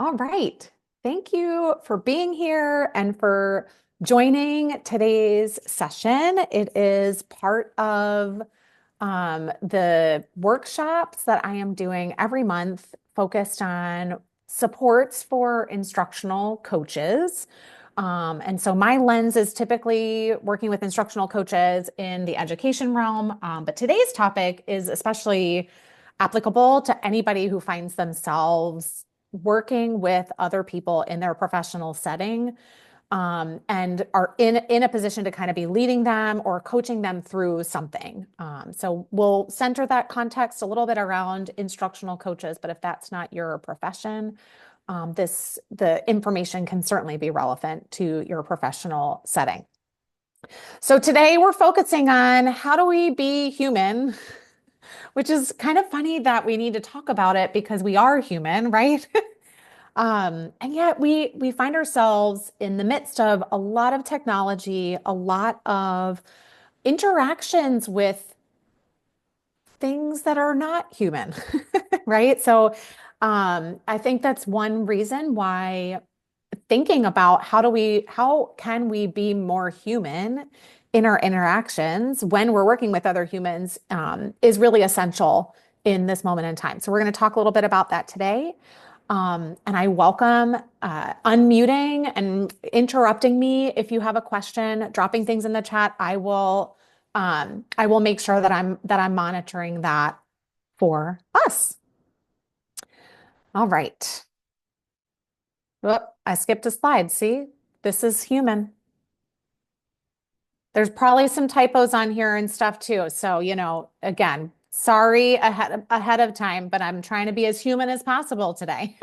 All right. Thank you for being here and for joining today's session. It is part of the workshops that I am doing every month focused on supports for instructional coaches. And so my lens is typically working with instructional coaches in the education realm. But today's topic is especially applicable to anybody who finds themselves working with other people in their professional setting, and are in a position to kind of be leading them or coaching them through something. So we'll center that context a little bit around instructional coaches, but if that's not your profession, the information can certainly be relevant to your professional setting. So today we're focusing on how do we be human, which is kind of funny that we need to talk about it because we are human, right? And yet we find ourselves in the midst of a lot of technology, a lot of interactions with things that are not human, right? So I think that's one reason why thinking about how can we be more human in our interactions when we're working with other humans, is really essential in this moment in time. So we're going to talk a little bit about that today. And I welcome unmuting and interrupting me if you have a question, dropping things in the chat. I will make sure that I'm monitoring that for us. All right. Whoop, I skipped a slide. See, this is human. There's probably some typos on here and stuff too. So, again, sorry ahead of time, but I'm trying to be as human as possible today.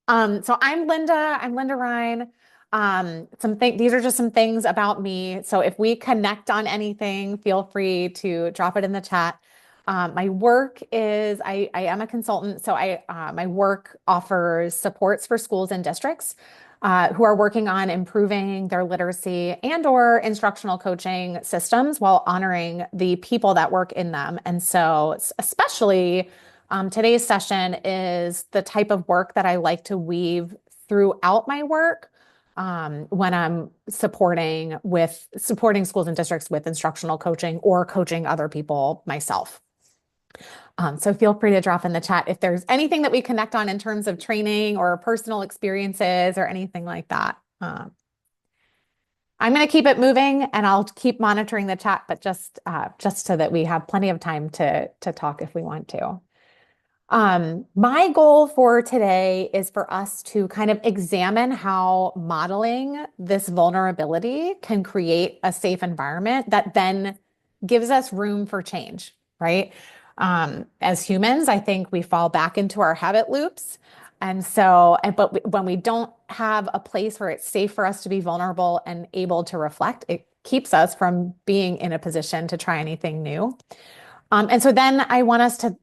So I'm Linda. I'm Linda Ryan. These are just some things about me. So if we connect on anything, feel free to drop it in the chat. My work is I am a consultant, so my work offers supports for schools and districts who are working on improving their literacy and or instructional coaching systems while honoring the people that work in them. And so especially today's session is the type of work that I like to weave throughout my work when I'm supporting schools and districts with instructional coaching or coaching other people myself. So feel free to drop in the chat if there's anything that we connect on in terms of training or personal experiences or anything like that. I'm going to keep it moving and I'll keep monitoring the chat, but just so that we have plenty of time to talk if we want to. My goal for today is for us to kind of examine how modeling this vulnerability can create a safe environment that then gives us room for change, right? As humans, I think we fall back into our habit loops. But when we don't have a place where it's safe for us to be vulnerable and able to reflect, it keeps us from being in a position to try anything new. And so then I want us to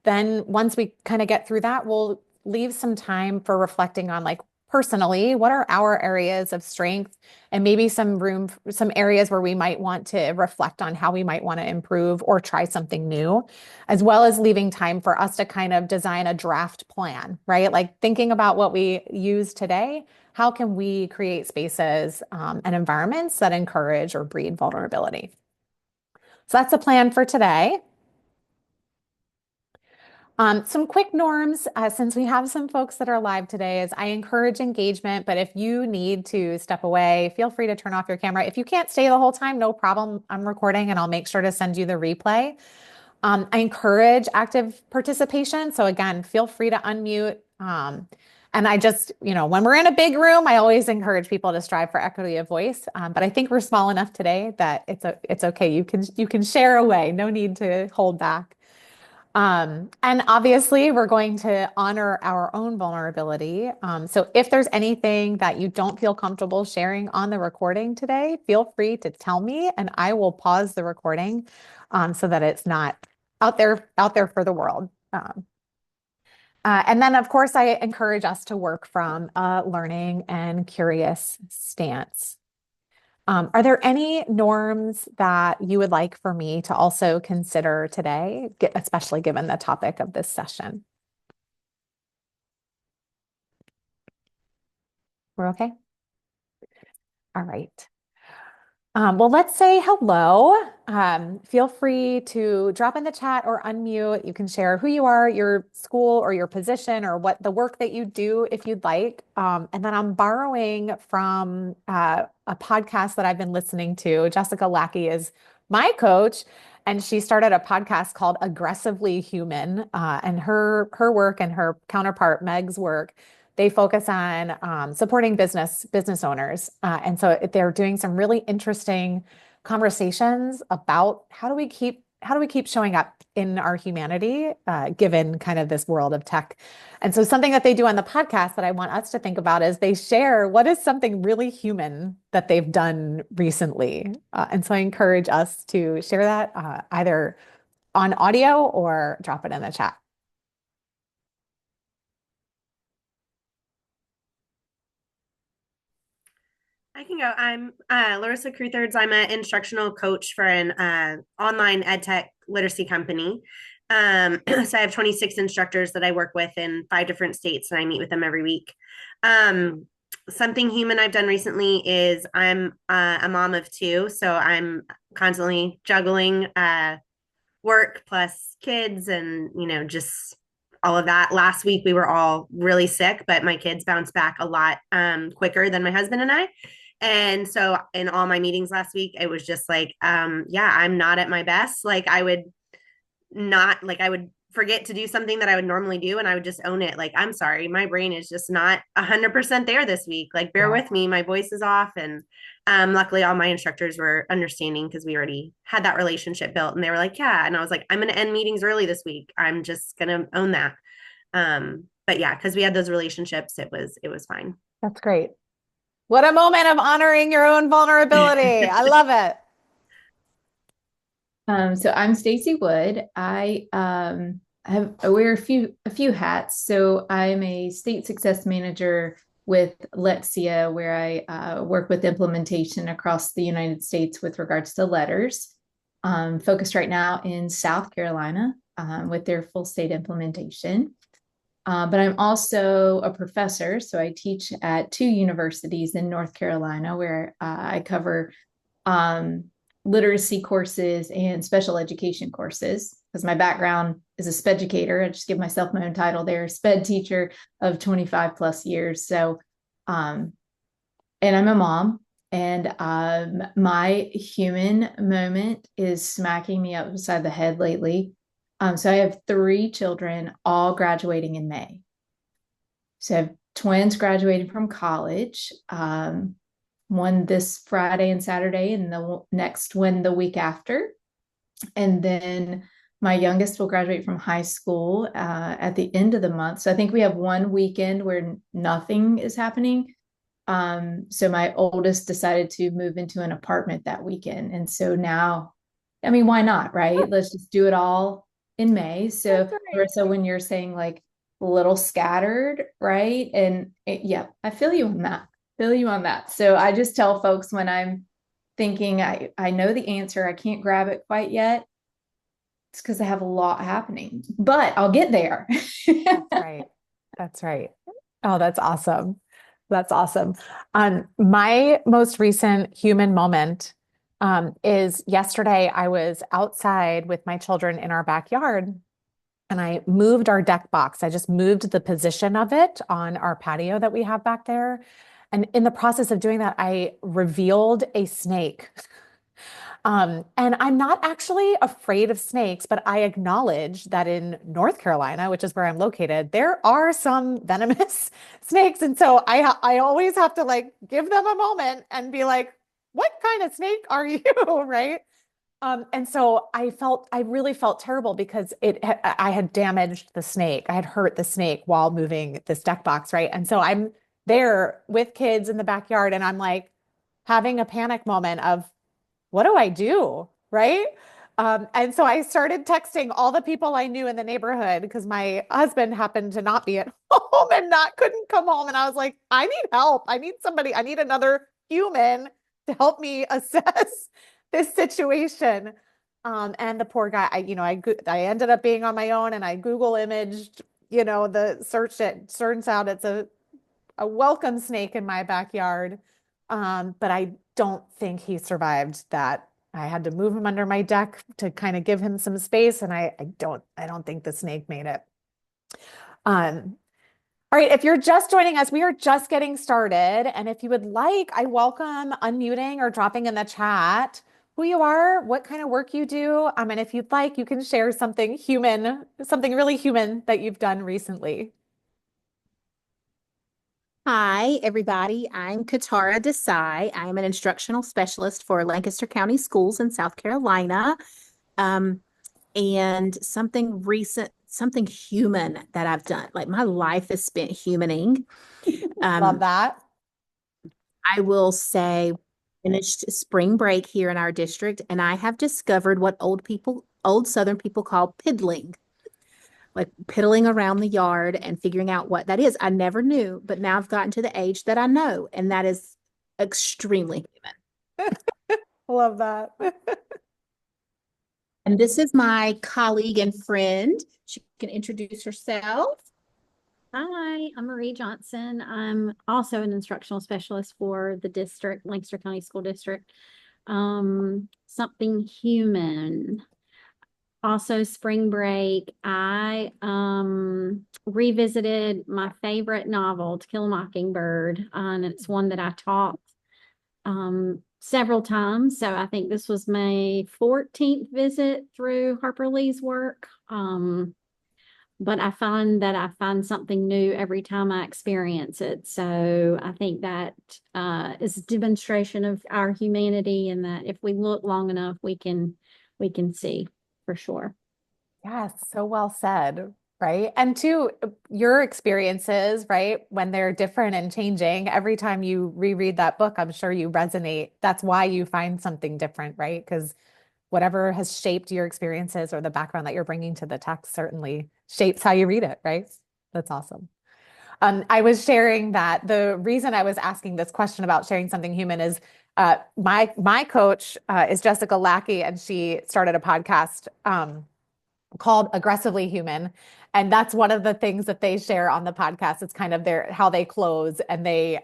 once we kind of get through that, we'll leave some time for reflecting on like personally, what are our areas of strength and maybe some areas where we might want to reflect on how we might want to improve or try something new, as well as leaving time for us to kind of design a draft plan, right? Like thinking about what we use today, how can we create spaces and environments that encourage or breed vulnerability? So that's the plan for today. Some quick norms, since we have some folks that are live today, is I encourage engagement, but if you need to step away, feel free to turn off your camera. If you can't stay the whole time, no problem. I'm recording and I'll make sure to send you the replay. I encourage active participation. So again, feel free to unmute. And I just, when we're in a big room, I always encourage people to strive for equity of voice. But I think we're small enough today that it's okay. You can share away. No need to hold back. And obviously, we're going to honor our own vulnerability. So if there's anything that you don't feel comfortable sharing on the recording today, feel free to tell me and I will pause the recording so that it's not out there for the world. And then, of course, I encourage us to work from a learning and curious stance. Are there any norms that you would like for me to also consider today, especially given the topic of this session? We're okay? All right. Well, let's say hello. Feel free to drop in the chat or unmute. You can share who you are, your school or your position, or what the work that you do if you'd like. And then I'm borrowing from a podcast that I've been listening to. Jessica Lackey is my coach, and she started a podcast called Aggressively Human. And her work and her counterpart Meg's work, they focus on supporting business owners, and so they're doing some really interesting conversations about how do we keep showing up in our humanity, given kind of this world of tech. And so something that they do on the podcast that I want us to think about is they share what is something really human that they've done recently. And so I encourage us to share that either on audio or drop it in the chat. I can go. I'm Larissa Cruthards. I'm an instructional coach for an online ed tech literacy company. So I have 26 instructors that I work with in 5 different states, and I meet with them every week. Something human I've done recently is I'm a mom of two, so I'm constantly juggling work plus kids and, just all of that. Last week we were all really sick, but my kids bounced back a lot quicker than my husband and I. And so in all my meetings last week, it was just like, yeah, I'm not at my best. Like I would forget to do something that I would normally do and I would just own it. Like, I'm sorry, my brain is just not 100% there this week. Like, bear Yeah. with me. My voice is off. And luckily, all my instructors were understanding because we already had that relationship built. And they were like, yeah. And I was like, I'm going to end meetings early this week. I'm just going to own that. But yeah, because we had those relationships, it was fine. That's great. What a moment of honoring your own vulnerability. I love it. So I'm Stacy Wood. I wear a few hats. So I'm a state success manager with Lexia, where I work with implementation across the United States with regards to letters. Focused right now in South Carolina with their full state implementation. But I'm also a professor, so I teach at 2 universities in North Carolina, where I cover um, literacy courses and special education courses, because my background is a sped educator. I just give myself my own title there, sped teacher of 25 plus years. So, and I'm a mom. And my human moment is smacking me upside the head lately. So I have 3 children, all graduating in May. So I have twins graduating from college. One this Friday and Saturday, and the next one the week after. And then my youngest will graduate from high school at the end of the month. So I think we have one weekend where nothing is happening. So my oldest decided to move into an apartment that weekend. And so now, I mean, why not, right? Let's just do it all in May. So, That's right. Larissa, when you're saying like a little scattered, right? And yeah, I feel you on that. Feel you on that. So I just tell folks when I'm thinking I know the answer, I can't grab it quite yet. It's because I have a lot happening, but I'll get there. That's right. That's right. Oh, that's awesome. That's awesome. My most recent human moment is yesterday. I was outside with my children in our backyard and I moved our deck box. I just moved the position of it on our patio that we have back there. And in the process of doing that, I revealed a snake. And I'm not actually afraid of snakes, but I acknowledge that in North Carolina, which is where I'm located, there are some venomous snakes. And so I always have to like give them a moment and be like, what kind of snake are you? Right. And so I really felt terrible because I had damaged the snake. I had hurt the snake while moving this deck box. Right. And so I'm there with kids in the backyard and I'm like having a panic moment of, what do I do? Right. And so I started texting all the people I knew in the neighborhood because my husband happened to not be at home and not couldn't come home. And I was like, I need help. I need somebody. I need another human to help me assess this situation. And the poor guy, I ended up being on my own and I Google imaged, the search. It turns out it's a welcome snake in my backyard. But I don't think he survived that. I had to move him under my deck to kind of give him some space, and I don't think the snake made it. Um, all right, if you're just joining us, we are just getting started. And if you would like, I welcome unmuting or dropping in the chat who you are, what kind of work you do. And if you'd like, you can share something human, something really human that you've done recently. Hi, everybody. I'm Katara Desai. I'm an instructional specialist for Lancaster County Schools in South Carolina. And something recent, something human that I've done. Like my life is spent humaning. Love that. I will say, finished spring break here in our district, and I have discovered what old Southern people call piddling, like piddling around the yard and figuring out what that is. I never knew, but now I've gotten to the age that I know, and that is extremely human. Love that. And this is my colleague and friend. She can introduce herself. Hi, I'm Marie Johnson. I'm also an instructional specialist for the district, Lancaster County School District. Something human. Also, spring break, I revisited my favorite novel, To Kill a Mockingbird, and it's one that I taught several times. So I think this was my 14th visit through Harper Lee's work. But I find that I find something new every time I experience it. So I think that is a demonstration of our humanity, and that if we look long enough, we can see for sure. Yes, so well said, right? And two, your experiences, right, when they're different and changing, every time you reread that book, I'm sure you resonate. That's why you find something different, right? Because whatever has shaped your experiences or the background that you're bringing to the text certainly shapes how you read it, right? That's awesome. I was sharing that the reason I was asking this question about sharing something human is my coach is Jessica Lackey, and she started a podcast called Aggressively Human. And that's one of the things that they share on the podcast. It's kind of their how they close, and they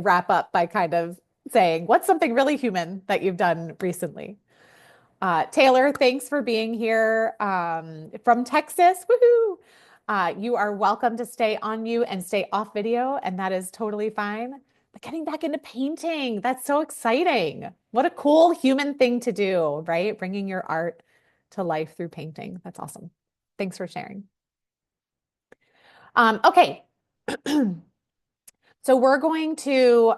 wrap up by kind of saying, what's something really human that you've done recently? Taylor, thanks for being here from Texas. Woohoo! You are welcome to stay on mute and stay off video, and that is totally fine. But getting back into painting, that's so exciting. What a cool human thing to do, right? Bringing your art to life through painting. That's awesome. Thanks for sharing. Okay. So we're going to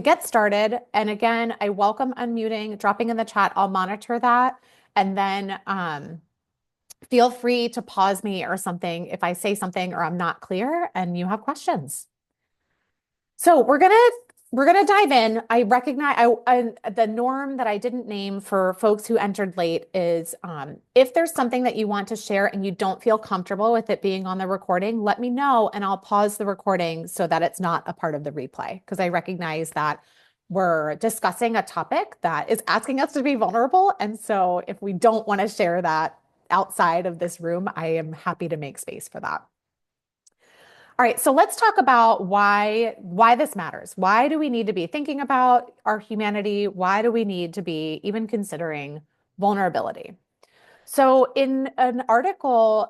get started. And again, I welcome unmuting, dropping in the chat. I'll monitor that. And then feel free to pause me or something if I say something or I'm not clear and you have questions. So we're gonna dive in. I recognize the norm that I didn't name for folks who entered late is if there's something that you want to share and you don't feel comfortable with it being on the recording, let me know and I'll pause the recording so that it's not a part of the replay. Because I recognize that we're discussing a topic that is asking us to be vulnerable. And so if we don't want to share that outside of this room, I am happy to make space for that. All right, so let's talk about why this matters. Why do we need to be thinking about our humanity? Why do we need to be even considering vulnerability? So in an article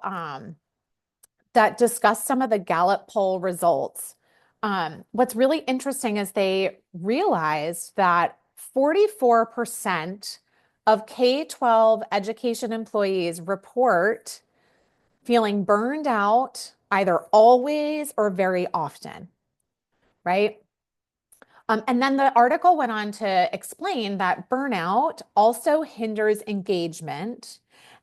that discussed some of the Gallup poll results, what's really interesting is they realized that 44% of K-12 education employees report feeling burned out either always or very often, right? And then the article went on to explain that burnout also hinders engagement,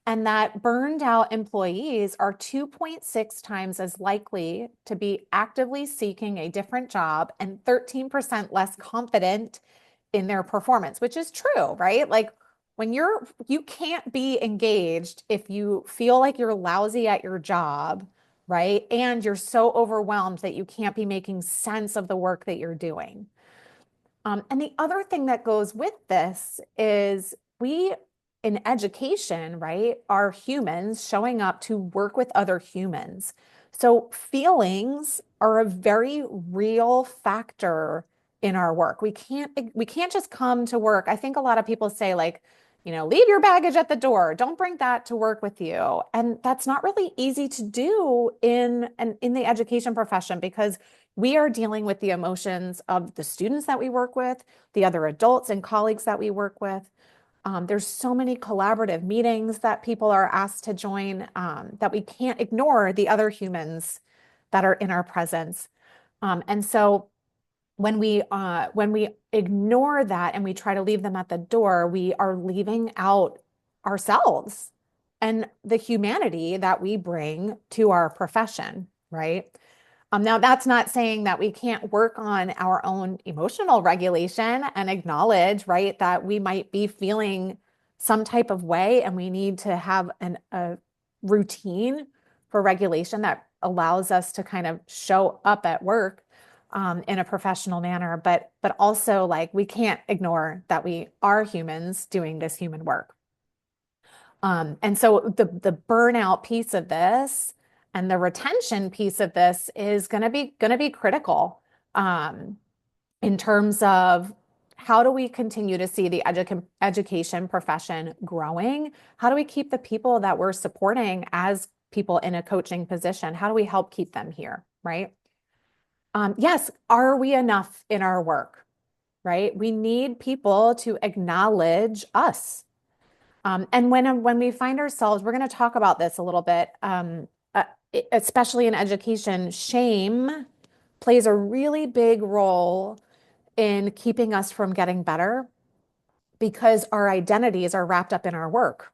and that burned out employees are 2.6 times as likely to be actively seeking a different job and 13% less confident in their performance, which is true, right? Like when you can't be engaged if you feel like you're lousy at your job, right? And you're so overwhelmed that you can't be making sense of the work that you're doing. And the other thing that goes with this is we in education, right, are humans showing up to work with other humans. So feelings are a very real factor in our work. We can't just come to work. I think a lot of people say like, leave your baggage at the door. Don't bring that to work with you. And that's not really easy to do in the education profession because we are dealing with the emotions of the students that we work with, the other adults and colleagues that we work with. There's so many collaborative meetings that people are asked to join that we can't ignore the other humans that are in our presence. And so when we ignore that and we try to leave them at the door, we are leaving out ourselves and the humanity that we bring to our profession, right? Now, that's not saying that we can't work on our own emotional regulation and acknowledge, right, that we might be feeling some type of way and we need to have a routine for regulation that allows us to kind of show up at work in a professional manner. But also, like, we can't ignore that we are humans doing this human work. And so the burnout piece of this and the retention piece of this is going to be critical in terms of how do we continue to see the education profession growing? How do we keep the people that we're supporting as people in a coaching position? How do we help keep them here, right? Yes, are we enough in our work, right? We need people to acknowledge us. And when we find ourselves, we're going to talk about this a little bit, especially in education, shame plays a really big role in keeping us from getting better because our identities are wrapped up in our work,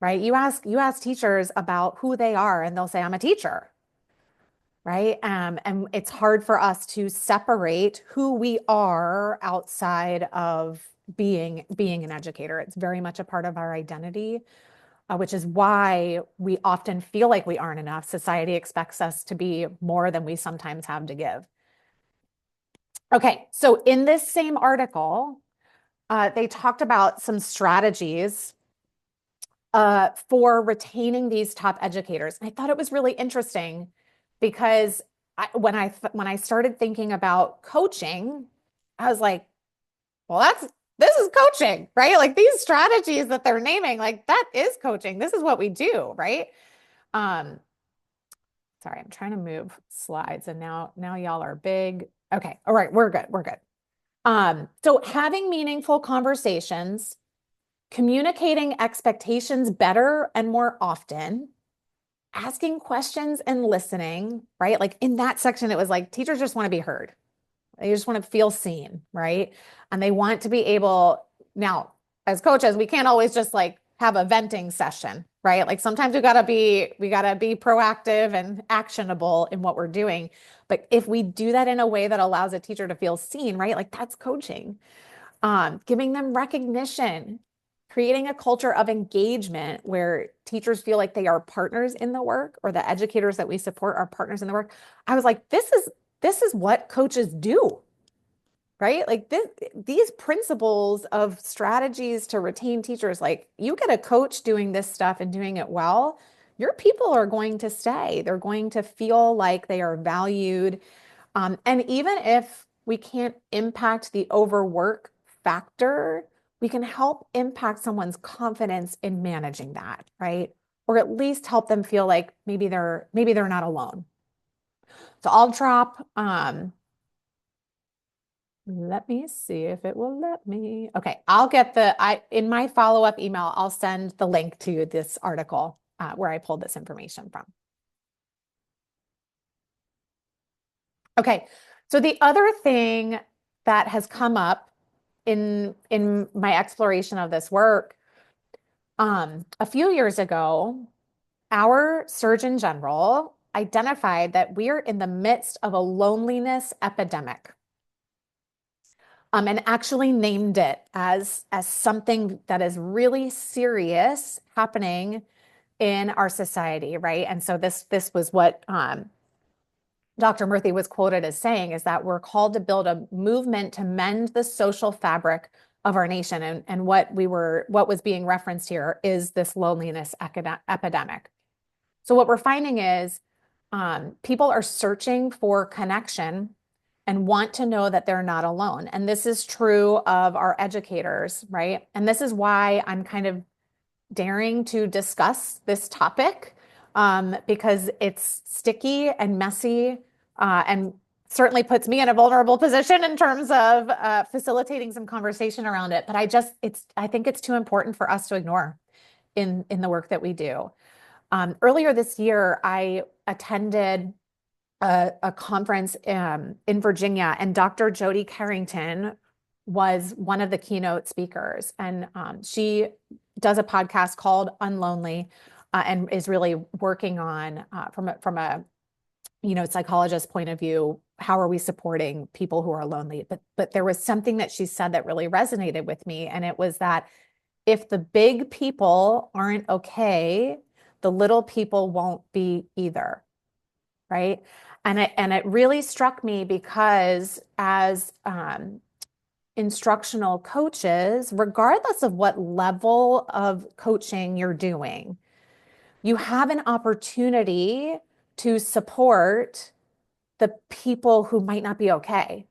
right? You ask teachers about who they are and they'll say, I'm a teacher, right? And it's hard for us to separate who we are outside of being an educator. It's very much a part of our identity, which is why we often feel like we aren't enough. Society expects us to be more than we sometimes have to give. Okay, so in this same article, they talked about some strategies for retaining these top educators. And I thought it was really interesting because when I started thinking about coaching, I was like, well, this is coaching, right? Like these strategies that they're naming, like that is coaching. This is what we do, right? Sorry, I'm trying to move slides and now y'all are big. Okay. All right. We're good. We're good. So having meaningful conversations, communicating expectations better and more often, asking questions and listening, right? Like in that section, it was like teachers just want to be heard. They just want to feel seen, right? And they want to be able, now, as coaches, we can't always just like have a venting session, right? Like sometimes we gotta be proactive and actionable in what we're doing. But if we do that in a way that allows a teacher to feel seen, right? Like that's coaching. Giving them recognition, creating a culture of engagement where teachers feel like they are partners in the work, or the educators that we support are partners in the work. I was like, this is what coaches do, right? Like these principles of strategies to retain teachers, like you get a coach doing this stuff and doing it well, your people are going to stay. They're going to feel like they are valued. And even if we can't impact the overwork factor, we can help impact someone's confidence in managing that, right? Or at least help them feel like maybe they're not alone. So I'll drop, let me see if it will let me. Okay, I'll get in my follow-up email, I'll send the link to this article where I pulled this information from. Okay, so the other thing that has come up in my exploration of this work, a few years ago, our Surgeon General identified that we are in the midst of a loneliness epidemic, and actually named it as something that is really serious happening in our society, right? And so this was what Dr. Murthy was quoted as saying, is that we're called to build a movement to mend the social fabric of our nation. And what was being referenced here is this loneliness epidemic. So what we're finding is People are searching for connection and want to know that they're not alone. And this is true of our educators, right? And this is why I'm kind of daring to discuss this topic, because it's sticky and messy, and certainly puts me in a vulnerable position in terms of facilitating some conversation around it. But I think it's too important for us to ignore in the work that we do. Earlier this year, I attended a conference in Virginia, and Dr. Jody Carrington was one of the keynote speakers. And she does a podcast called Unlonely, and is really working on, from a psychologist point of view, how are we supporting people who are lonely? But there was something that she said that really resonated with me, and it was that if the big people aren't okay, the little people won't be either, right? And it really struck me because as instructional coaches, regardless of what level of coaching you're doing, you have an opportunity to support the people who might not be okay,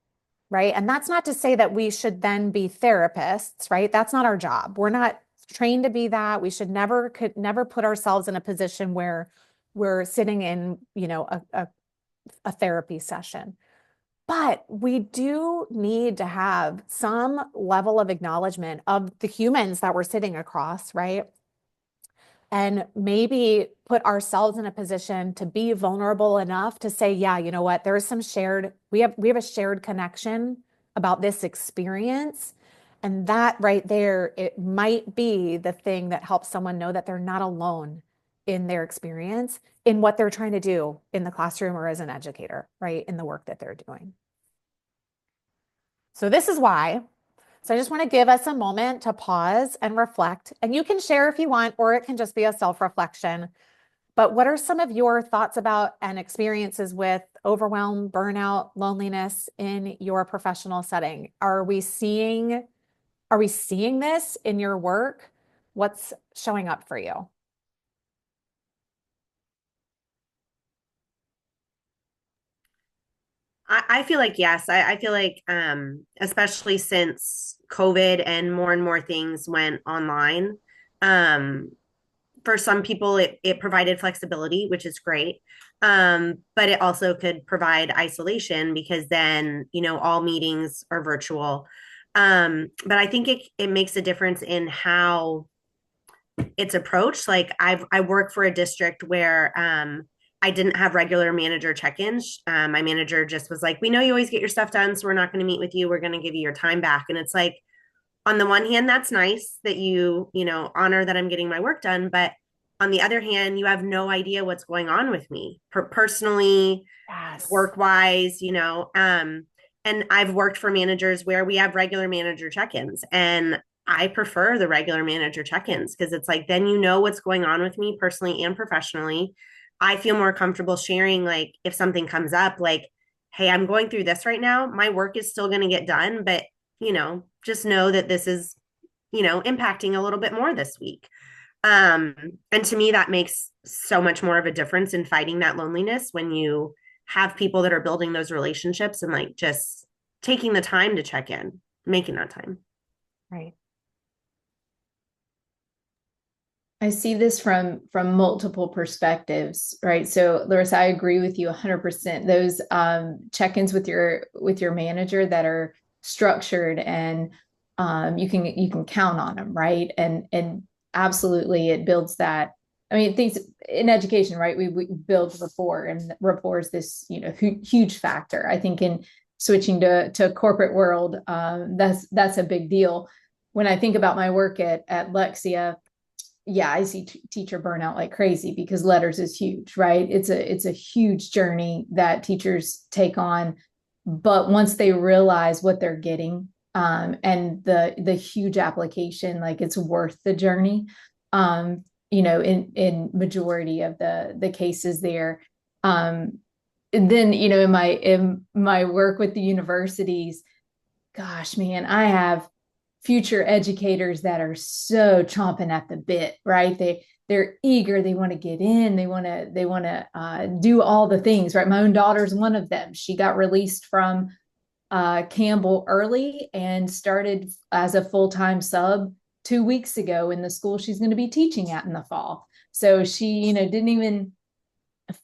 right? And that's not to say that we should then be therapists, right? That's not our job. We're not trained to be that. We should could never put ourselves in a position where we're sitting in, a therapy session. But we do need to have some level of acknowledgement of the humans that we're sitting across, right? And maybe put ourselves in a position to be vulnerable enough to say, yeah, you know what, there is we have a shared connection about this experience. And that right there, it might be the thing that helps someone know that they're not alone in their experience, in what they're trying to do in the classroom or as an educator, right, in the work that they're doing. So this is why. So I just want to give us a moment to pause and reflect. And you can share if you want, or it can just be a self-reflection. But what are some of your thoughts about and experiences with overwhelm, burnout, loneliness in your professional setting? Are we seeing this in your work? What's showing up for you? I feel like yes. I feel like especially since COVID and more things went online, um, for some people it provided flexibility, which is great. But it also could provide isolation because then, all meetings are virtual. But I think it makes a difference in how it's approached. Like I work for a district where I didn't have regular manager check-ins. My manager just was like, "We know you always get your stuff done, so we're not going to meet with you. We're going to give you your time back." And it's like, on the one hand, that's nice that you honor that I'm getting my work done, but on the other hand, you have no idea what's going on with me personally, Yes. work wise, and I've worked for managers where we have regular manager check-ins, and I prefer the regular manager check-ins because it's like, then what's going on with me personally and professionally. I feel more comfortable sharing, like, if something comes up, like, hey, I'm going through this right now. My work is still going to get done, but just know that this is, impacting a little bit more this week. And to me, that makes so much more of a difference in fighting that loneliness when you have people that are building those relationships and like just taking the time to check in, making that time. Right. I see this from multiple perspectives, right? So, Larissa, I agree with you 100%. Those check-ins with your manager that are structured and you can count on them, right? And absolutely, it builds that. I mean, things in education, right? We build rapport, and rapport is this huge factor. I think in switching to corporate world, that's a big deal. When I think about my work at Lexia, yeah, I see teacher burnout like crazy because letters is huge, right? It's a huge journey that teachers take on, but once they realize what they're getting, and the huge application, like it's worth the journey. In majority of the cases there. And then in my work with the universities, gosh, man, I have future educators that are so chomping at the bit, right? they're eager, they want to get in, they want to do all the things, right? My own daughter's one of them. She got released from Campbell early and started as a full-time sub 2 weeks ago in the school she's going to be teaching at in the fall. So she, didn't even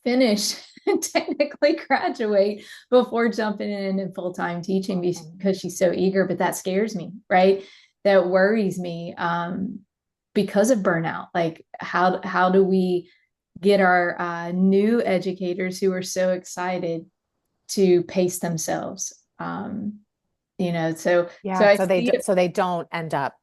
finish technically graduate before jumping in and full-time teaching because she's so eager. But that scares me, right? That worries me because of burnout. Like how do we get our new educators who are so excited to pace themselves? So Yeah, I so see it, they don't end up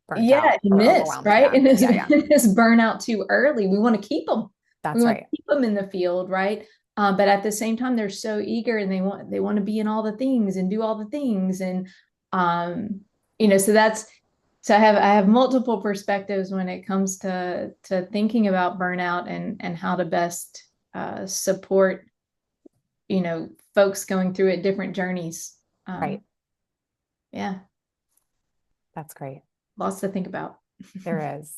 burnt yeah, out and or miss, overwhelmed. right? Yeah. And Yeah. this burnout too early. We want to keep them. We That's want to right. keep them in the field, right? But at the same time, they're so eager and they want to be in all the things and do all the things. And so I have multiple perspectives when it comes to thinking about burnout and how to best support, folks going through it, different journeys. Right. Yeah, That's great. lots to think about. There is.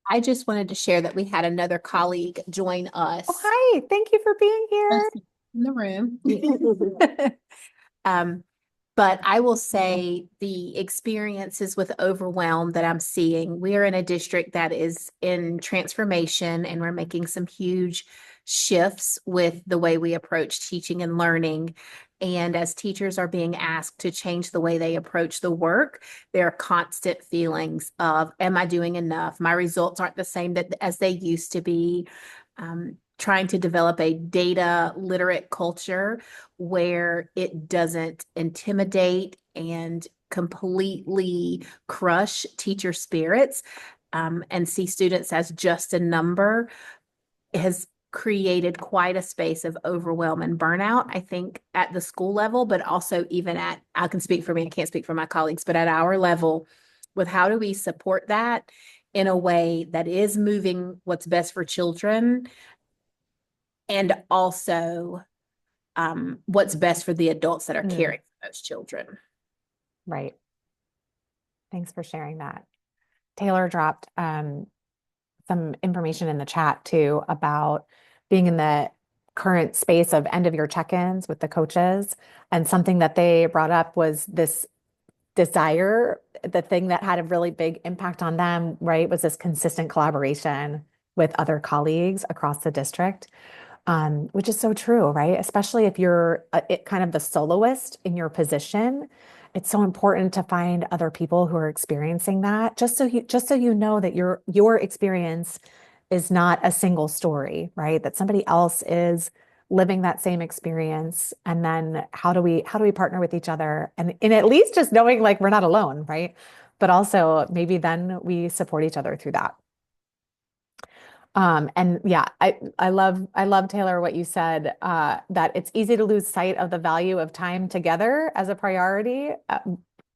I just wanted to share that we had another colleague join us Oh, hi. Thank you for being here. in the room. Um, but I will say the experiences with overwhelm that I'm seeing, we are in a district that is in transformation and we're making some huge shifts with the way we approach teaching and learning. And as teachers are being asked to change the way they approach the work, there are constant feelings of, am I doing enough? My results aren't the same as they used to be. Trying to develop a data literate culture where it doesn't intimidate and completely crush teacher spirits, and see students as just a number has created quite a space of overwhelm and burnout, I think, at the school level, but also even I can speak for me, I can't speak for my colleagues, but at our level, with how do we support that in a way that is moving what's best for children and also what's best for the adults that are caring for those children. Right. Thanks for sharing that. Taylor dropped some information in the chat too about being in the current space of end of year check-ins with the coaches. And something that they brought up was this desire, the thing that had a really big impact on them, right, was this consistent collaboration with other colleagues across the district. Which is so true, right? Especially if you're kind of the soloist in your position, it's so important to find other people who are experiencing that, just so you know that your experience is not a single story, right? That somebody else is living that same experience. And then how do we partner with each other? And in at least just knowing like we're not alone, right? But also maybe then we support each other through that. And yeah, I love Taylor, what you said, that it's easy to lose sight of the value of time together as a priority,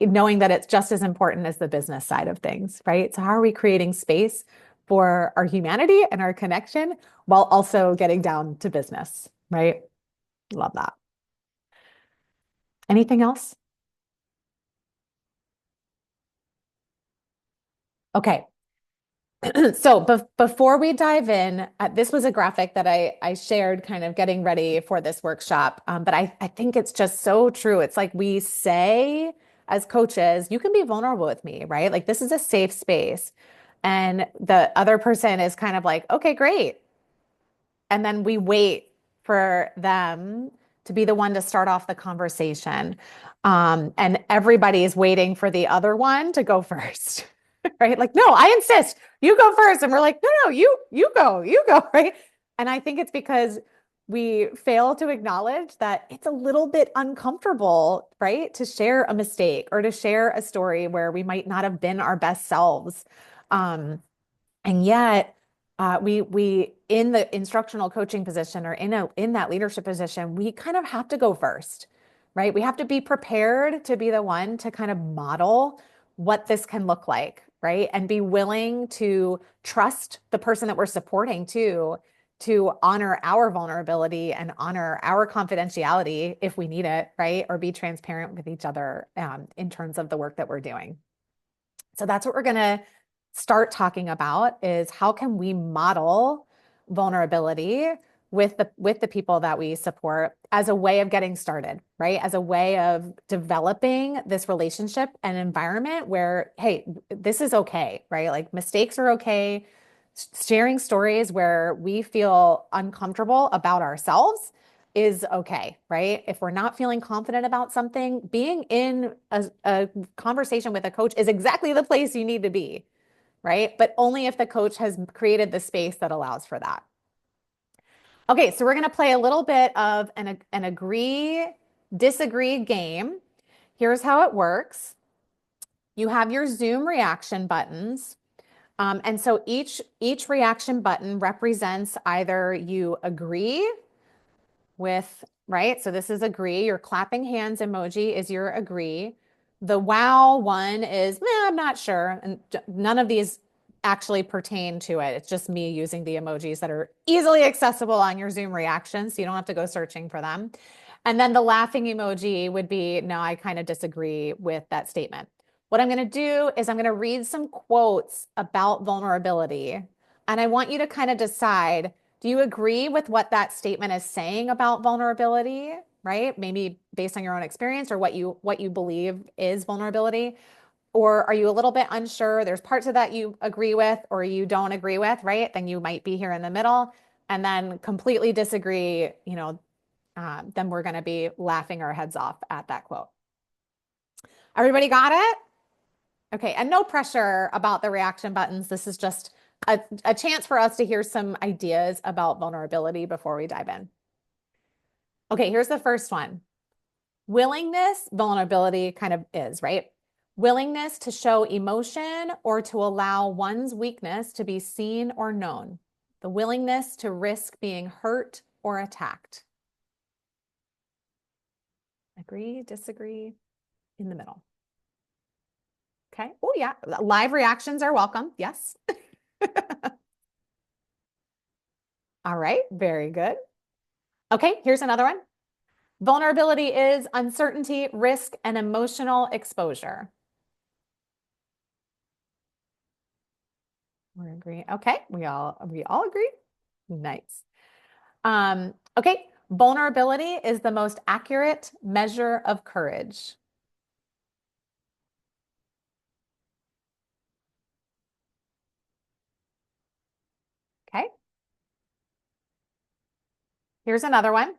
knowing that it's just as important as the business side of things, right? So how are we creating space for our humanity and our connection while also getting down to business, right? Love that. Anything else? Okay. So before we dive in, this was a graphic that I shared kind of getting ready for this workshop. But I think it's just so true. It's like we say as coaches, you can be vulnerable with me, right? Like this is a safe space. And the other person is kind of like, okay, great. And then we wait for them to be the one to start off the conversation. And everybody is waiting for the other one to go first, right? Like, no, I insist, you go first. And we're like, no, you go, right? And I think it's because we fail to acknowledge that it's a little bit uncomfortable, right? To share a mistake or to share a story where we might not have been our best selves. And yet, we in the instructional coaching position or in that leadership position, we kind of have to go first, right? We have to be prepared to be the one to kind of model what this can look like, right? And be willing to trust the person that we're supporting to honor our vulnerability and honor our confidentiality if we need it, right? Or be transparent with each other in terms of the work that we're doing. So that's what we're going to start talking about, is how can we model vulnerability with the people that we support as a way of getting started, right? As a way of developing this relationship and environment where, hey, this is okay, right? Like mistakes are okay. Sharing stories where we feel uncomfortable about ourselves is okay, right? If we're not feeling confident about something, being in a conversation with a coach is exactly the place you need to be, right? But only if the coach has created the space that allows for that. Okay, so we're going to play a little bit of an agree, disagree game. Here's how it works. You have your Zoom reaction buttons. And so each reaction button represents either you agree with, right? So this is agree. Your clapping hands emoji is your agree. The wow one is, I'm not sure. And none of these actually pertain to it. It's just me using the emojis that are easily accessible on your Zoom reactions, so you don't have to go searching for them. And then the laughing emoji would be, no, I kind of disagree with that statement. What I'm going to do is I'm going to read some quotes about vulnerability. And I want you to kind of decide, do you agree with what that statement is saying about vulnerability, right? Maybe based on your own experience or what you believe is vulnerability. Or are you a little bit unsure? There's parts of that you agree with or you don't agree with, right? Then you might be here in the middle. And then completely disagree, then we're going to be laughing our heads off at that quote. Everybody got it? Okay, and no pressure about the reaction buttons. This is just a chance for us to hear some ideas about vulnerability before we dive in. Okay, here's the first one. Willingness, vulnerability kind of is, right? Willingness to show emotion or to allow one's weakness to be seen or known. The willingness to risk being hurt or attacked. Agree, disagree, in the middle. Okay. Oh, yeah. Live reactions are welcome. Yes. All right. Very good. Okay. Here's another one. Vulnerability is uncertainty, risk, and emotional exposure. We agree. Okay. We all agree. Nice. Okay. Vulnerability is the most accurate measure of courage. Okay. Here's another one.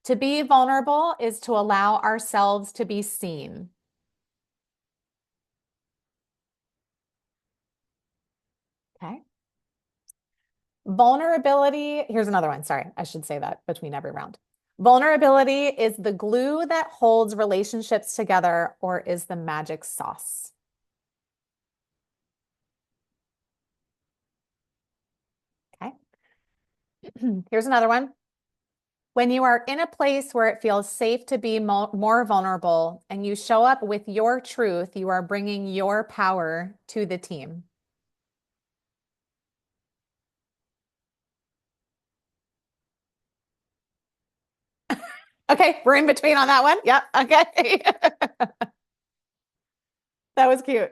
To be vulnerable is to allow ourselves to be seen. Okay. Vulnerability, here's another one. Sorry, I should say that between every round. Vulnerability is the glue that holds relationships together or is the magic sauce. Okay. Here's another one. When you are in a place where it feels safe to be more vulnerable and you show up with your truth, you are bringing your power to the team. Okay, we're in between on that one. Yep. Okay. That was cute.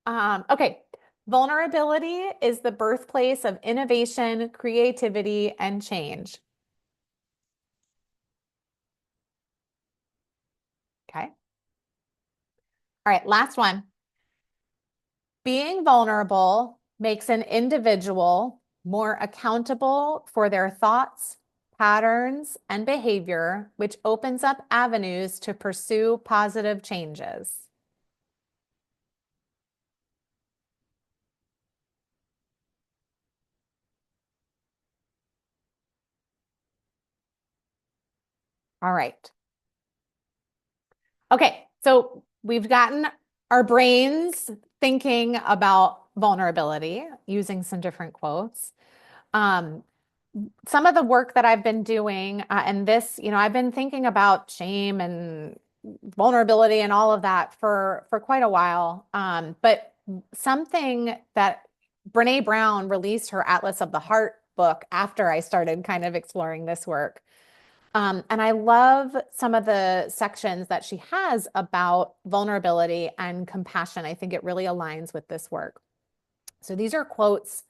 Okay. Vulnerability is the birthplace of innovation, creativity, and change. Okay. All right, last one. Being vulnerable makes an individual more accountable for their thoughts, patterns, and behavior, which opens up avenues to pursue positive changes. All right. Okay, so we've gotten our brains thinking about vulnerability using some different quotes. Some of the work that I've been doing, and this, I've been thinking about shame and vulnerability and all of that for quite a while. But something that Brene Brown released her Atlas of the Heart book after I started kind of exploring this work. And I love some of the sections that she has about vulnerability and compassion. I think it really aligns with this work. So these are quotes.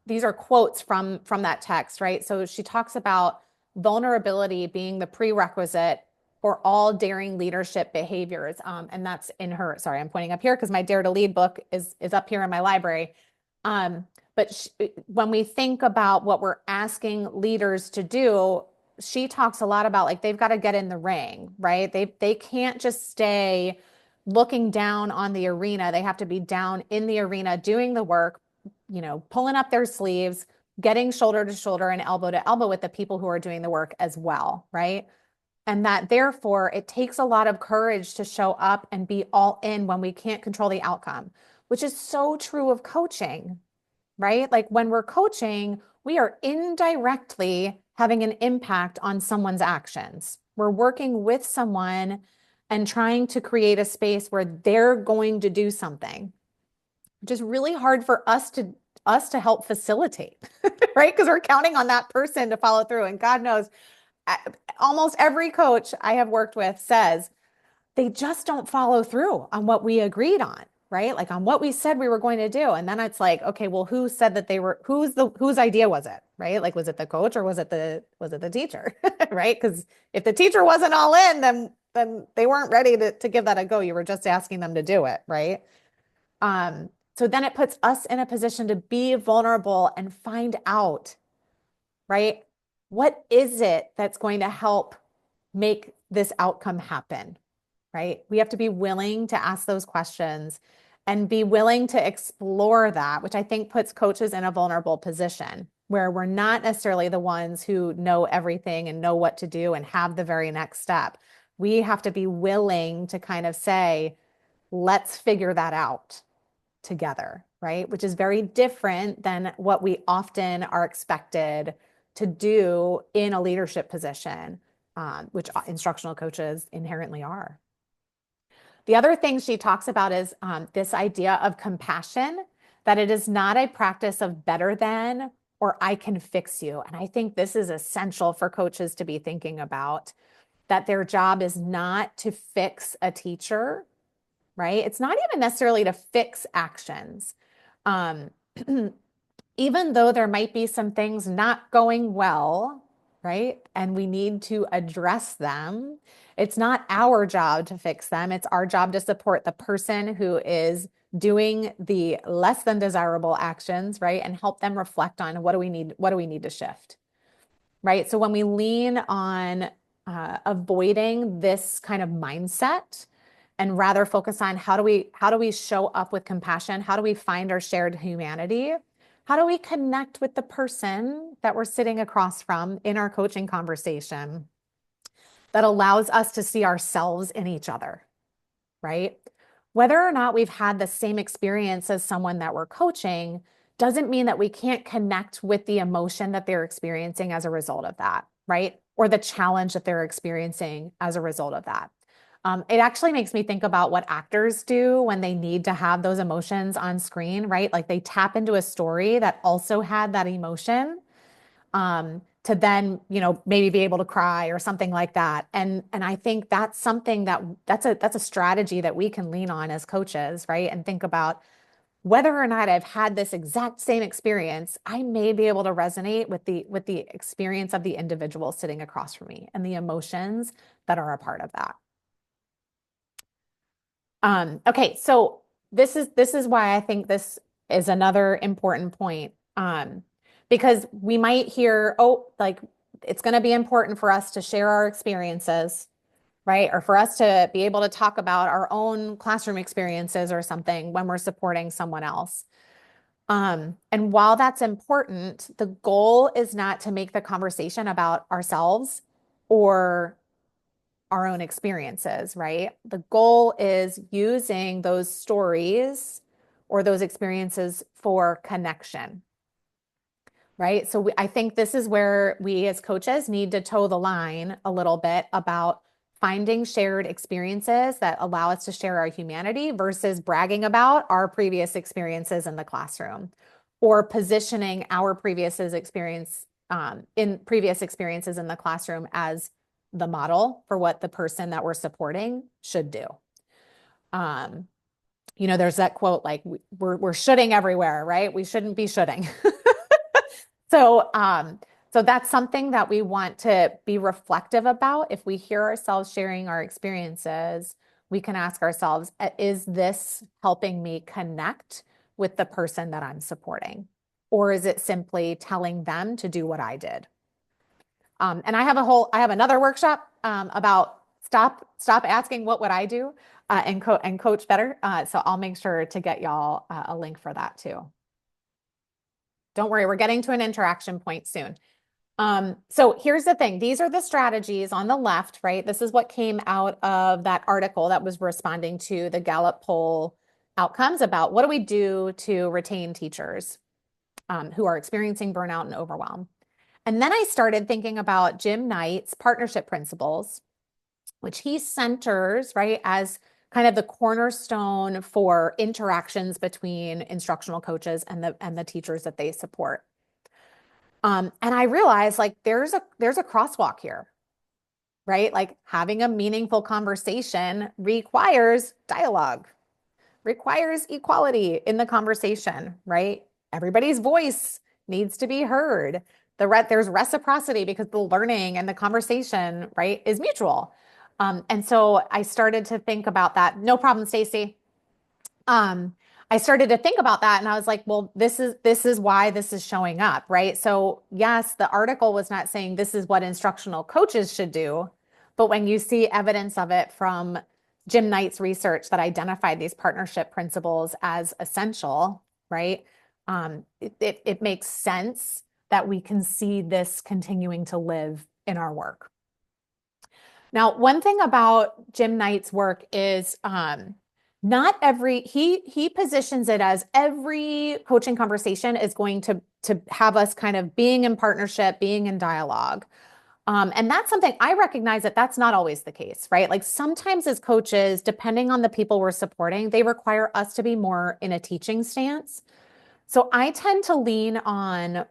These are quotes from that text, right? So she talks about vulnerability being the prerequisite for all daring leadership behaviors. And that's in her, sorry, I'm pointing up here because my Dare to Lead book is up here in my library. But when we think about what we're asking leaders to do, she talks a lot about like they've got to get in the ring, right? They can't just stay looking down on the arena. They have to be down in the arena doing the work, pulling up their sleeves, getting shoulder to shoulder and elbow to elbow with the people who are doing the work as well, right? And that therefore it takes a lot of courage to show up and be all in when we can't control the outcome, which is so true of coaching, right? Like when we're coaching, we are indirectly having an impact on someone's actions. We're working with someone and trying to create a space where they're going to do something, which is really hard for us to help facilitate, right? Because we're counting on that person to follow through. And God knows, almost every coach I have worked with says they just don't follow through on what we agreed on, right? Like on what we said we were going to do. And then it's like, okay, well, who said that whose idea was it, right? Like, was it the coach or was it the teacher, right? Because if the teacher wasn't all in, then they weren't ready to give that a go. You were just asking them to do it, right? So then it puts us in a position to be vulnerable and find out, right? What is it that's going to help make this outcome happen, right? We have to be willing to ask those questions and be willing to explore that, which I think puts coaches in a vulnerable position where we're not necessarily the ones who know everything and know what to do and have the very next step. We have to be willing to kind of say, let's figure that out together, right? Which is very different than what we often are expected to do in a leadership position, which instructional coaches inherently are. The other thing she talks about is this idea of compassion, that it is not a practice of better than or I can fix you. And I think this is essential for coaches to be thinking about, that their job is not to fix a teacher, right? It's not even necessarily to fix actions. Even though there might be some things not going well, right? And we need to address them. It's not our job to fix them. It's our job to support the person who is doing the less than desirable actions, right? And help them reflect on what do we need to shift, right? So when we lean on avoiding this kind of mindset and rather focus on how do we show up with compassion? How do we find our shared humanity? How do we connect with the person that we're sitting across from in our coaching conversation that allows us to see ourselves in each other, right? Whether or not we've had the same experience as someone that we're coaching doesn't mean that we can't connect with the emotion that they're experiencing as a result of that, right? Or the challenge that they're experiencing as a result of that. It actually makes me think about what actors do when they need to have those emotions on screen, right? Like they tap into a story that also had that emotion, to then, maybe be able to cry or something like that. And I think that's something that's a strategy that we can lean on as coaches, right? And think about whether or not I've had this exact same experience, I may be able to resonate with the experience of the individual sitting across from me and the emotions that are a part of that. Okay, so this is why I think this is another important point. Because we might hear, oh, like it's going to be important for us to share our experiences, right? Or for us to be able to talk about our own classroom experiences or something when we're supporting someone else. And while that's important, the goal is not to make the conversation about ourselves or our own experiences, right? The goal is using those stories or those experiences for connection, right? So I think this is where we as coaches need to toe the line a little bit about finding shared experiences that allow us to share our humanity versus bragging about our previous experiences in the classroom or positioning our previous in previous experiences in the classroom as the model for what the person that we're supporting should do. There's that quote, like we're shoulding everywhere, right? We shouldn't be shoulding. So that's something that we want to be reflective about. If we hear ourselves sharing our experiences, we can ask ourselves, is this helping me connect with the person that I'm supporting? Or is it simply telling them to do what I did? And I have another workshop about stop asking what would I do and coach better. So I'll make sure to get y'all a link for that too. Don't worry, we're getting to an interaction point soon. So here's the thing. These are the strategies on the left, right? This is what came out of that article that was responding to the Gallup poll outcomes about what do we do to retain teachers who are experiencing burnout and overwhelm. And then I started thinking about Jim Knight's partnership principles, which he centers, right, as kind of the cornerstone for interactions between instructional coaches and the teachers that they support. And I realized like there's a crosswalk here, right? Like having a meaningful conversation requires dialogue, requires equality in the conversation, right? Everybody's voice needs to be heard. There's reciprocity because the learning and the conversation, right, is mutual. And so I started to think about that. No problem, Stacy. I started to think about that and I was like, well, this is why this is showing up, right? So yes, the article was not saying this is what instructional coaches should do, but when you see evidence of it from Jim Knight's research that identified these partnership principles as essential, right? It makes sense that we can see this continuing to live in our work. Now, one thing about Jim Knight's work is not every he positions it as every coaching conversation is going to have us kind of being in partnership, being in dialogue. And that's something I recognize that that's not always the case, right? Like sometimes as coaches, depending on the people we're supporting, they require us to be more in a teaching stance. So I tend to lean on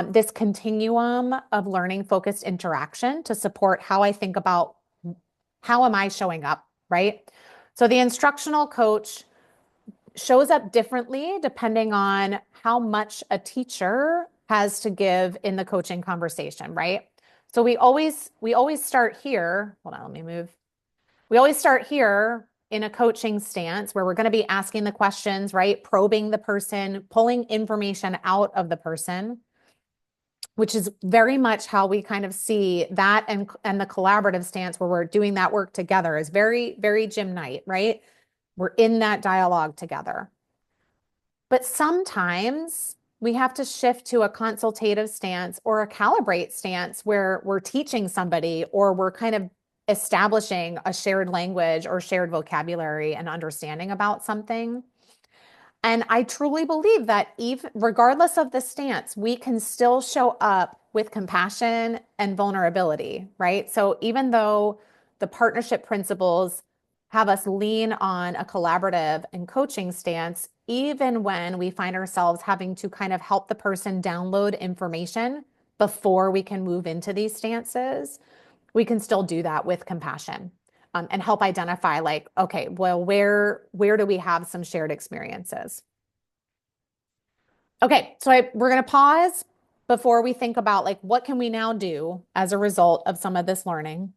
this continuum of learning focused interaction to support how I think about how am I showing up, right? So the instructional coach shows up differently depending on how much a teacher has to give in the coaching conversation, right? So we always start here. Hold on, let me move. We always start here in a coaching stance where we're going to be asking the questions, right? Probing the person, pulling information out of the person, which is very much how we kind of see that and the collaborative stance where we're doing that work together is very, very Jim Knight, right? We're in that dialogue together. But sometimes we have to shift to a consultative stance or a calibrate stance where we're teaching somebody or we're kind of establishing a shared language or shared vocabulary and understanding about something. And I truly believe that even regardless of the stance, we can still show up with compassion and vulnerability, right? So even though the partnership principles have us lean on a collaborative and coaching stance, even when we find ourselves having to kind of help the person download information before we can move into these stances, we can still do that with compassion. And help identify like, okay, well, where do we have some shared experiences? Okay, so we're going to pause before we think about like, what can we now do as a result of some of this learning?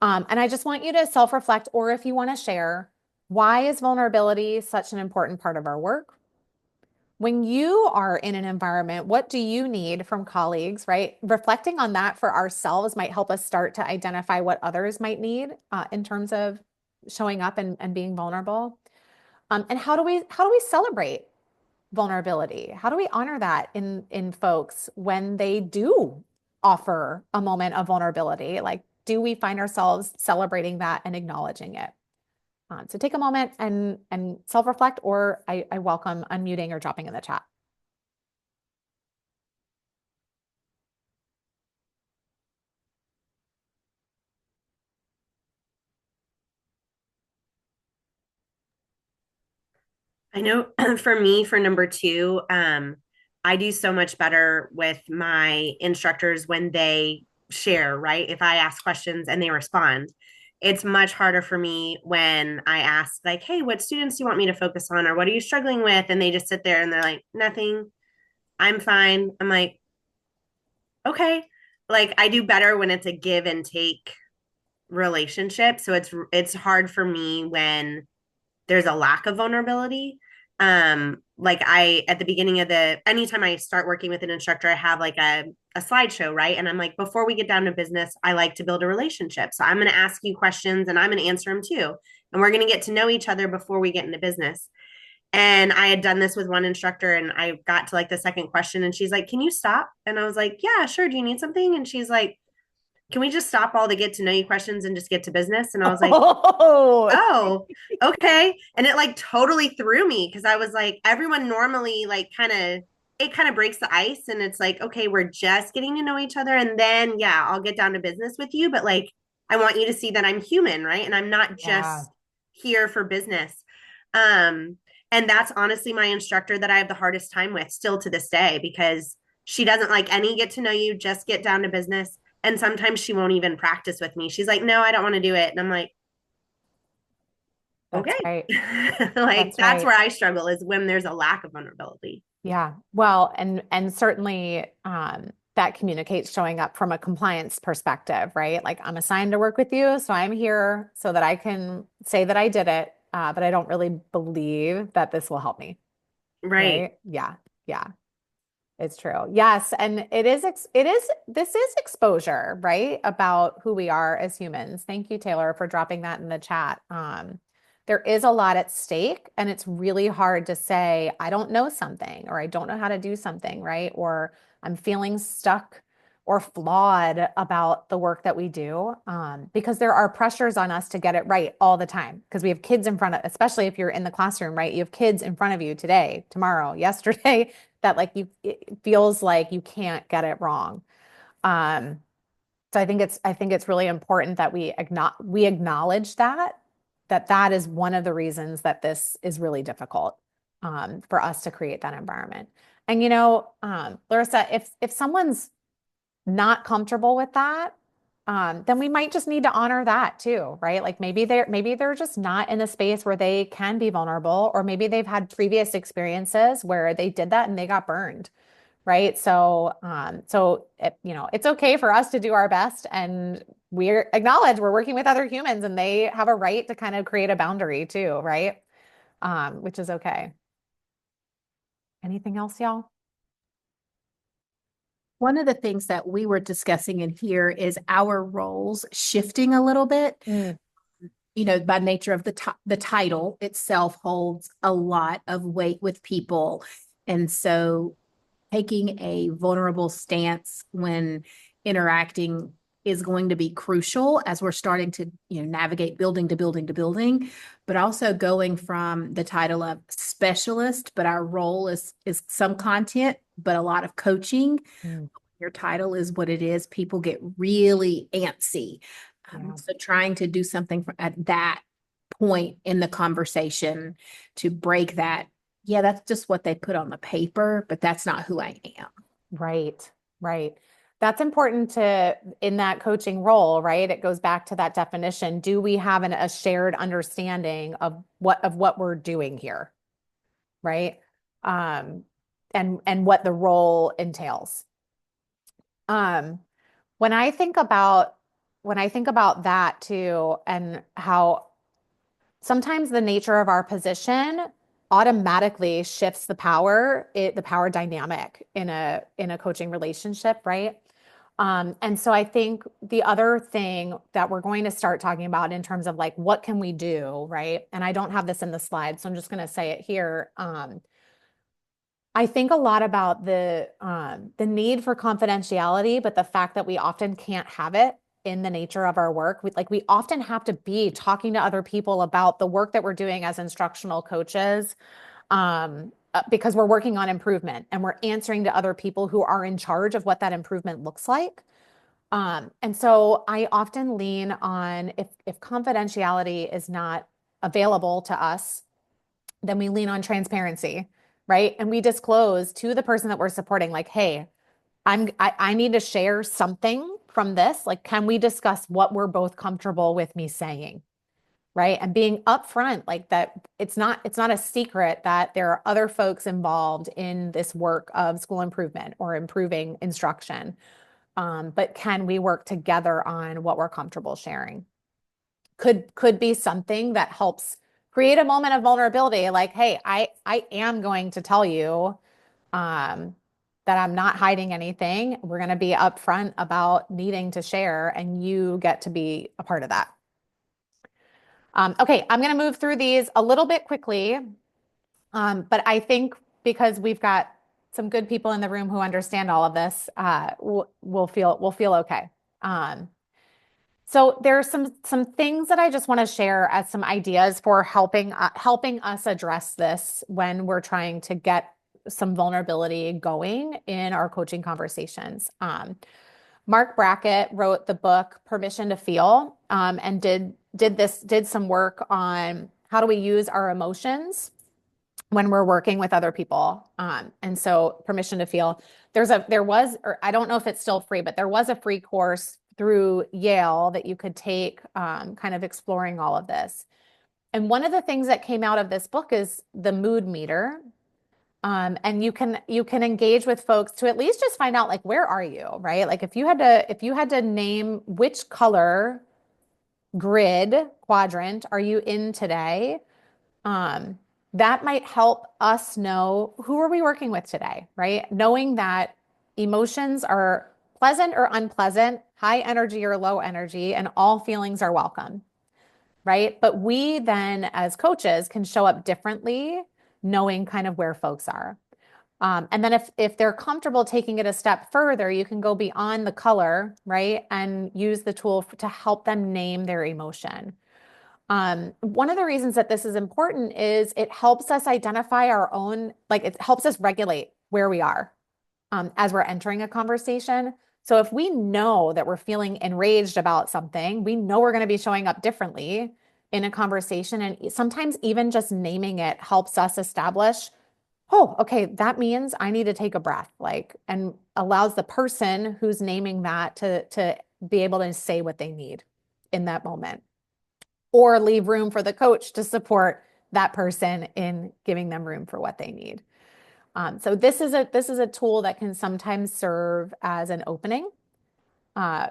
And I just want you to self-reflect, or if you want to share, why is vulnerability such an important part of our work? When you are in an environment, what do you need from colleagues, right? Reflecting on that for ourselves might help us start to identify what others might need in terms of showing up and being vulnerable. And how do we celebrate vulnerability? How do we honor that in folks when they do offer a moment of vulnerability? Like, do we find ourselves celebrating that and acknowledging it? So take a moment and self-reflect, or I welcome unmuting or dropping in the chat. I know for me, for number two, I do so much better with my instructors when they share, right? If I ask questions and they respond. It's much harder for me when I ask, like, hey, what students do you want me to focus on? Or what are you struggling with? And they just sit there and they're like, nothing, I'm fine. I'm like, okay. Like, I do better when it's a give and take relationship. So it's hard for me when there's a lack of vulnerability. Like I at the beginning of the anytime I start working with an instructor, I have like a slideshow, right? And I'm like, before we get down to business, I like to build a relationship. So I'm going to ask you questions and I'm going to answer them too. And we're going to get to know each other before we get into business. And I had done this with one instructor and I got to like the second question and she's like, can you stop? And I was like, yeah, sure. Do you need something? And she's like, can we just stop all the get to know you questions and just get to business? And I was like, Oh, oh, okay. And it like totally threw me because I was like, everyone normally like it kind of breaks the ice and it's like, okay, we're just getting to know each other. And then, yeah, I'll get down to business with you. But like, I want you to see that I'm human, right? And I'm not yeah. just here for business. Um, and that's honestly my instructor that I have the hardest time with still to this day because she doesn't like any get to know you, just get down to business. And sometimes she won't even practice with me. She's like, no, I don't want to do it. And I'm like, That's okay. right. Like That's that's right. where I struggle is when there's a lack of vulnerability. Yeah. Well, and certainly that communicates showing up from a compliance perspective, right? Like I'm assigned to work with you, so I'm here so that I can say that I did it, but I don't really believe that this will help me, Right. right? Yeah. Yeah. It's true. Yes, and this is exposure, right? About who we are as humans. Thank you, Taylor, for dropping that in the chat. There is a lot at stake, and it's really hard to say, I don't know something, or I don't know how to do something, right? Or I'm feeling stuck or flawed about the work that we do, because there are pressures on us to get it right all the time. Because we have kids in front of, especially if you're in the classroom, right? You have kids in front of you today, tomorrow, yesterday, that like it feels like you can't get it wrong. Um, so I think it's really important that we acknowledge that is one of the reasons that this is really difficult for us to create that environment. And Larissa, if someone's not comfortable with that, then we might just need to honor that too, right? Like maybe they're just not in a space where they can be vulnerable, or maybe they've had previous experiences where they did that and they got burned, right? It's okay for us to do our best, and we acknowledge we're working with other humans, and they have a right to kind of create a boundary too, right? Which is okay. Anything else, y'all? One of the things that we were discussing in here is our roles shifting a little bit. Mm. By nature of the title itself holds a lot of weight with people. And so taking a vulnerable stance when interacting is going to be crucial as we're starting to navigate building to building to building, but also going from the title of specialist, but our role is some content, but a lot of coaching. Mm. Your title is what it is. People get really antsy. Yeah. So trying to do something at that point in the conversation to break that. Yeah, that's just what they put on the paper, but that's not who I am. Right, right. That's important in that coaching role, right? It goes back to that definition. Do we have a shared understanding of what we're doing here, right? Um, and what the role entails. Um, when I think about that too, and how sometimes the nature of our position automatically shifts the power dynamic in a coaching relationship, right? And so I think the other thing that we're going to start talking about in terms of like what can we do, right? And I don't have this in the slide, so I'm just going to say it here. I think a lot about the need for confidentiality, but the fact that we often can't have it in the nature of our work. We often have to be talking to other people about the work that we're doing as instructional coaches, because we're working on improvement and we're answering to other people who are in charge of what that improvement looks like. And so I often lean on if confidentiality is not available to us, then we lean on transparency, right? And we disclose to the person that we're supporting, like, hey, I need to share something from this. Like, can we discuss what we're both comfortable with me saying? Right. And being upfront, like that, it's not a secret that there are other folks involved in this work of school improvement or improving instruction. But can we work together on what we're comfortable sharing? Could be something that helps create a moment of vulnerability. Like, hey, I am going to tell you that I'm not hiding anything. We're going to be upfront about needing to share, and you get to be a part of that. Okay, I'm going to move through these a little bit quickly, but I think because we've got some good people in the room who understand all of this, we'll feel okay. So there are some things that I just want to share as some ideas for helping us address this when we're trying to get some vulnerability going in our coaching conversations. Mark Brackett wrote the book Permission to Feel, and did some work on how do we use our emotions when we're working with other people. And so Permission to Feel, there was, or I don't know if it's still free, but there was a free course through Yale that you could take, kind of exploring all of this. And one of the things that came out of this book is the mood meter. And you can engage with folks to at least just find out, like, where are you, right? Like if you had to name which color grid quadrant are you in today, that might help us know who are we working with today, right? Knowing that emotions are pleasant or unpleasant, high energy or low energy, and all feelings are welcome, right? But we then, as coaches, can show up differently, knowing kind of where folks are. And then if they're comfortable taking it a step further, you can go beyond the color, right? And use the tool to help them name their emotion. One of the reasons that this is important is it helps us identify our own, like it helps us regulate where we are as we're entering a conversation. So if we know that we're feeling enraged about something, we know we're going to be showing up differently in a conversation. And sometimes even just naming it helps us establish, oh, okay, that means I need to take a breath, like, and allows the person who's naming that to be able to say what they need in that moment, or leave room for the coach to support that person in giving them room for what they need. So this is a tool that can sometimes serve as an opening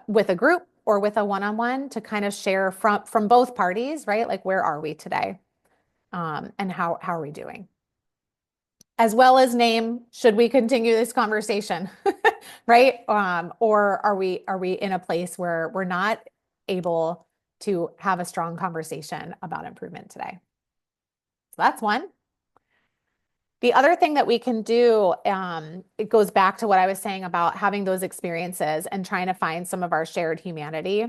with a group or with a one-on-one to kind of share from both parties, right? Like, where are we today, and how are we doing? As well as name, should we continue this conversation, right? Or are we in a place where we're not able to have a strong conversation about improvement today? So that's one. The other thing that we can do, it goes back to what I was saying about having those experiences and trying to find some of our shared humanity.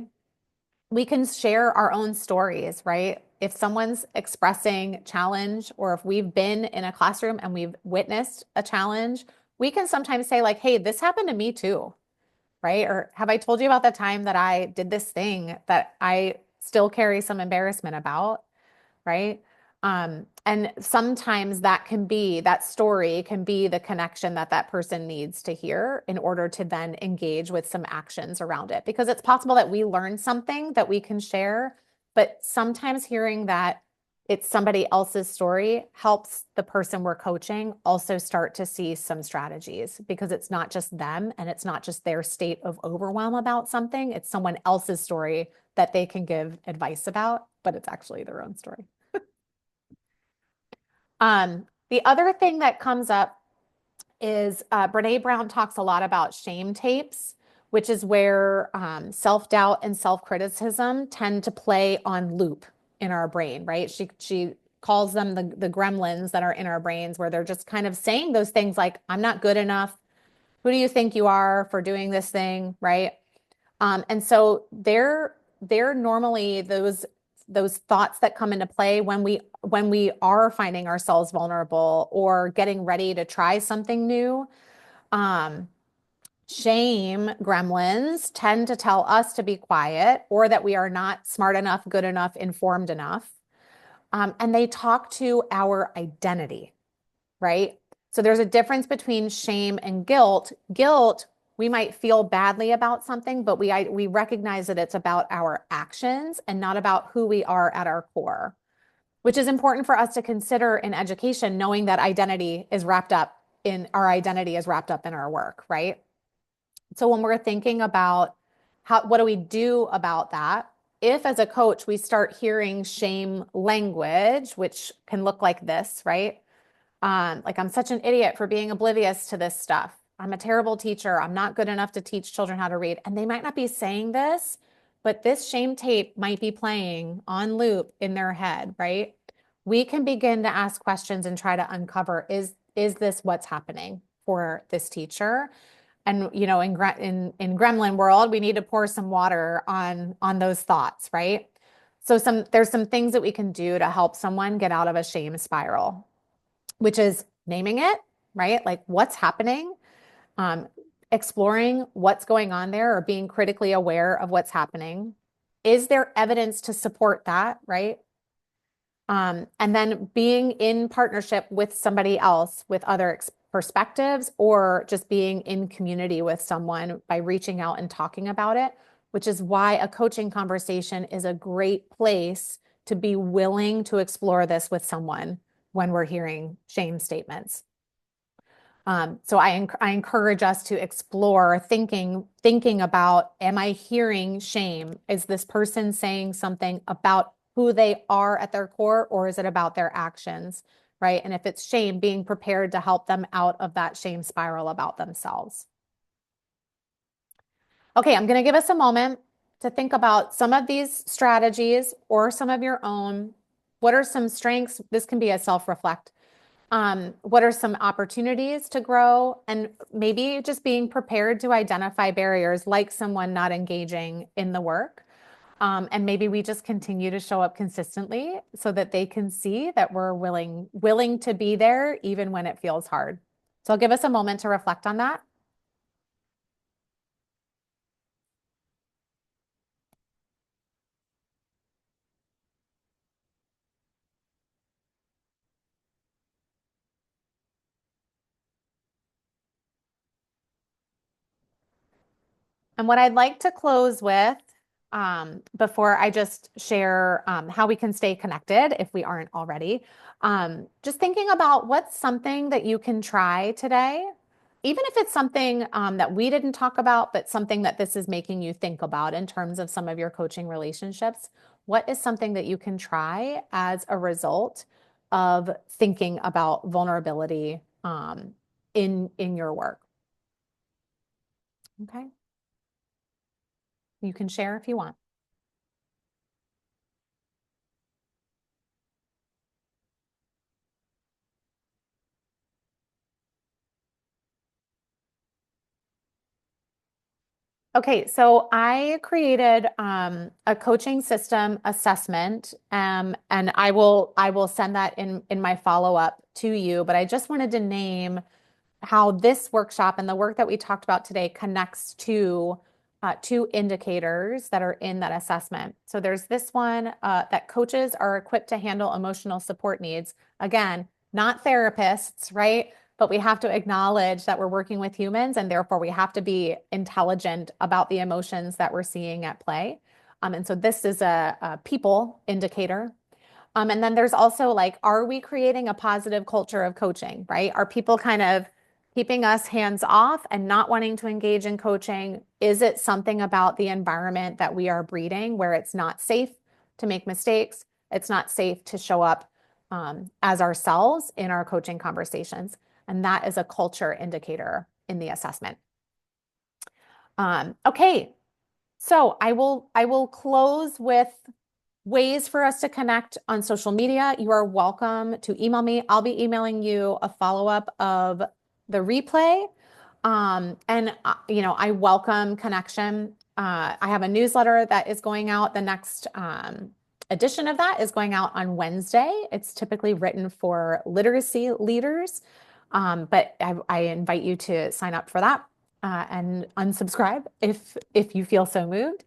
We can share our own stories, right? If someone's expressing challenge, or if we've been in a classroom and we've witnessed a challenge, we can sometimes say, like, hey, this happened to me too, right? Or have I told you about the time that I did this thing that I still carry some embarrassment about, right? And sometimes that story can be the connection that person needs to hear in order to then engage with some actions around it. Because it's possible that we learn something that we can share, but sometimes hearing that it's somebody else's story helps the person we're coaching also start to see some strategies, because it's not just them and it's not just their state of overwhelm about something. It's someone else's story that they can give advice about, but it's actually their own story. The other thing that comes up is Brene Brown talks a lot about shame tapes, which is where self-doubt and self-criticism tend to play on loop in our brain, right? She calls them the gremlins that are in our brains, where they're just kind of saying those things like, I'm not good enough. Who do you think you are for doing this thing, right? And so they're normally those thoughts that come into play when we are finding ourselves vulnerable or getting ready to try something new. Shame gremlins tend to tell us to be quiet, or that we are not smart enough, good enough, informed enough. And they talk to our identity, right? So there's a difference between shame and guilt. Guilt, we might feel badly about something, but we recognize that it's about our actions and not about who we are at our core, which is important for us to consider in education, knowing that identity is wrapped up in our work, right? So when we're thinking about what do we do about that? If as a coach, we start hearing shame language, which can look like this, right? Like, I'm such an idiot for being oblivious to this stuff. I'm a terrible teacher. I'm not good enough to teach children how to read. And they might not be saying this, but this shame tape might be playing on loop in their head, right? We can begin to ask questions and try to uncover, is this what's happening for this teacher? And in gremlin world, we need to pour some water on those thoughts, right? So there's some things that we can do to help someone get out of a shame spiral, which is naming it, right? Like, what's happening, exploring what's going on there, or being critically aware of what's happening. Is there evidence to support that, right? And then being in partnership with somebody else with other perspectives, or just being in community with someone by reaching out and talking about it, which is why a coaching conversation is a great place to be willing to explore this with someone when we're hearing shame statements. So I encourage us to explore thinking about, am I hearing shame? Is this person saying something about who they are at their core, or is it about their actions, right? And if it's shame, being prepared to help them out of that shame spiral about themselves. Okay, I'm going to give us a moment to think about some of these strategies or some of your own. What are some strengths? This can be a self-reflect. What are some opportunities to grow? And maybe just being prepared to identify barriers, like someone not engaging in the work. And maybe we just continue to show up consistently so that they can see that we're willing to be there even when it feels hard. So I'll give us a moment to reflect on that. And what I'd like to close with, before I just share how we can stay connected if we aren't already, just thinking about what's something that you can try today, even if it's something that we didn't talk about, but something that this is making you think about in terms of some of your coaching relationships. What is something that you can try as a result of thinking about vulnerability in your work? Okay. You can share if you want. Okay, so I created a coaching system assessment, and I will send that in my follow-up to you. But I just wanted to name how this workshop and the work that we talked about today connects to two indicators that are in that assessment. So there's this one that coaches are equipped to handle emotional support needs. Again, not therapists, right? But we have to acknowledge that we're working with humans, and therefore we have to be intelligent about the emotions that we're seeing at play. And so this is a people indicator. And then there's also, like, are we creating a positive culture of coaching, right? Are people kind of keeping us hands off and not wanting to engage in coaching? Is it something about the environment that we are breeding where it's not safe to make mistakes? It's not safe to show up as ourselves in our coaching conversations. And that is a culture indicator in the assessment. Okay, so I will close with ways for us to connect on social media. You are welcome to email me. I'll be emailing you a follow-up of the replay. I welcome connection. I have a newsletter that is going out. The next edition of that is going out on Wednesday. It's typically written for literacy leaders, but I invite you to sign up for that and unsubscribe if you feel so moved.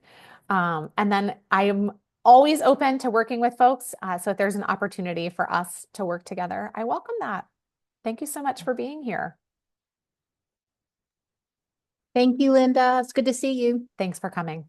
And then I am always open to working with folks. So if there's an opportunity for us to work together, I welcome that. Thank you so much for being here. Thank you, Linda. It's good to see you. Thanks for coming.